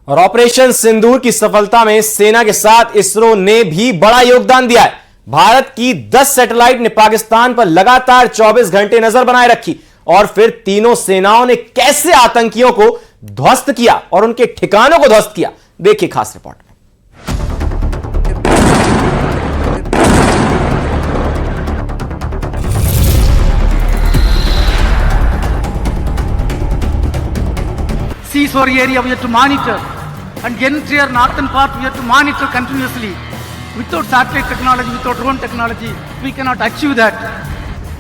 और ऑपरेशन सिंदूर की सफलता में सेना के साथ इसरो ने भी बड़ा योगदान दिया है। भारत की 10 सैटेलाइट ने पाकिस्तान पर लगातार 24 घंटे नजर बनाए रखी और फिर तीनों सेनाओं ने कैसे आतंकियों को ध्वस्त किया और उनके ठिकानों को ध्वस्त किया, देखिए खास रिपोर्ट में। Seashore area we have to monitor, and entire northern part we have to monitor continuously. Without satellite technology, without drone technology, we cannot achieve that.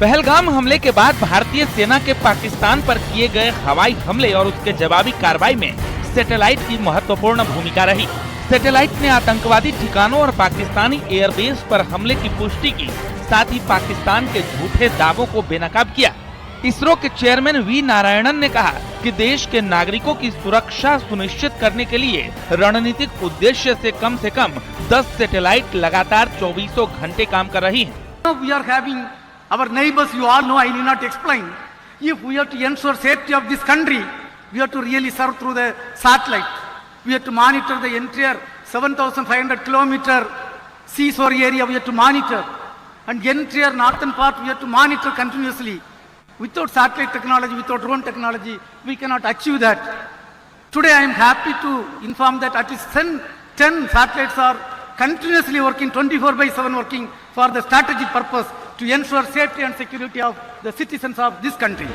Pahalgam हमले के बाद भारतीय सेना के पाकिस्तान पर किए गए हवाई हमले और उसके जवाबी कार्रवाई में सैटेलाइट की महत्वपूर्ण भूमिका रही। सैटेलाइट ने आतंकवादी ठिकानों और पाकिस्तानी एयरबेस पर हमले की पुष्टि की, साथ ही पाकिस्तान के झूठे दावों को बेनकाब किया। इसरो के चेयरमैन वी नारायणन ने कहा कि देश के नागरिकों की सुरक्षा सुनिश्चित करने के लिए रणनीतिक उद्देश्य से कम 10 सैटेलाइट लगातार 24 घंटे काम कर रही हैं। We are having our neighbors, you all know, I need not explain. If we have to ensure safety of this country, we have to really serve through the satellite. We have to monitor the entire 7,500 kilometer seashore area. We have to monitor, and entire northern part we have to monitor continuously. Without satellite technology, without drone technology, we cannot achieve that. Today I am happy to inform that at least 10 satellites are continuously working, 24/7 working for the strategic purpose to ensure safety and security of the citizens of this country.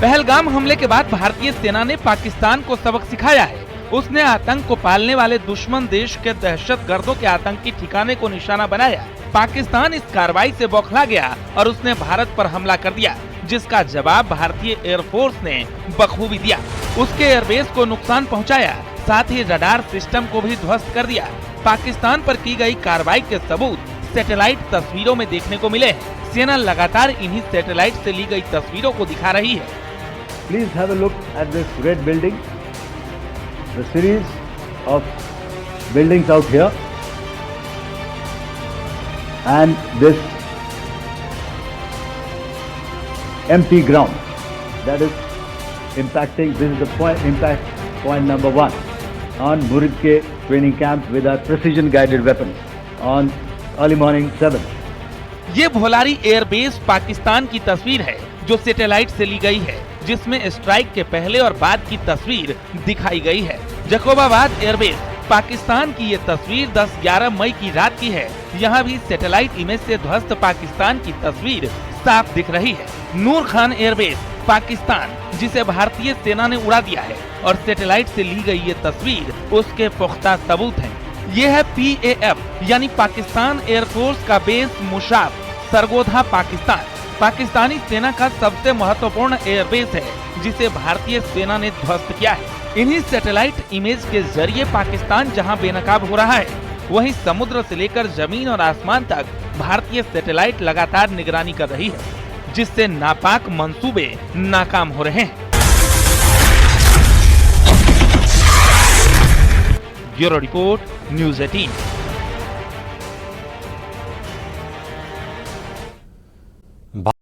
Pahalgam हमले के बाद भारतीय सेना ने पाकिस्तान को सबक सिखाया है। उसने आतंक को पालने वाले दुश्मन देश के दहशतगर्दों के आतंकी ठिकाने को निशाना बनाया। पाकिस्तान इस कार्रवाई से बौखला गया और उसने भारत पर हमला कर दिया, जिसका जवाब भारतीय एयरफोर्स ने बखूबी दिया। उसके एयरबेस को नुकसान पहुंचाया, साथ ही रडार सिस्टम को भी ध्वस्त कर दिया। पाकिस्तान पर की गई कार्रवाई के सबूत सैटेलाइट तस्वीरों में देखने को मिले हैं। सेना लगातार इन्हीं सैटेलाइट से ली गई तस्वीरों को दिखा रही है। Please have a look at this red building, the series of buildings out here, and this empty ground that is impacting. This is the impact point number 1 on Muridke training camp with our precision guided weapons on early morning 7. ये Bholari airbase Pakistan की तस्वीर है जो satellite से ली गई है, जिसमें strike के पहले और बाद की तस्वीर दिखाई गई है। जकोबाबाद एयरबेस पाकिस्तान की ये तस्वीर 10-11 मई की रात की है। यहाँ भी सैटेलाइट इमेज से ध्वस्त पाकिस्तान की तस्वीर साफ दिख रही है। नूर खान एयरबेस पाकिस्तान, जिसे भारतीय सेना ने उड़ा दिया है, और सैटेलाइट से ली गई ये तस्वीर उसके पुख्ता सबूत हैं। ये है PAF यानी पाकिस्तान एयरफोर्स का बेस मुशाफ, सरगोधा, पाकिस्तान। पाकिस्तानी सेना का सबसे महत्वपूर्ण एयरबेस है, जिसे भारतीय सेना ने ध्वस्त किया है। इन्हीं सैटेलाइट इमेज के जरिए पाकिस्तान जहां बेनकाब हो रहा है, वहीं समुद्र से लेकर जमीन और आसमान तक भारतीय सैटेलाइट लगातार निगरानी कर रही है, जिससे नापाक मंसूबे नाकाम हो रहे हैं। Bureau report, news 18।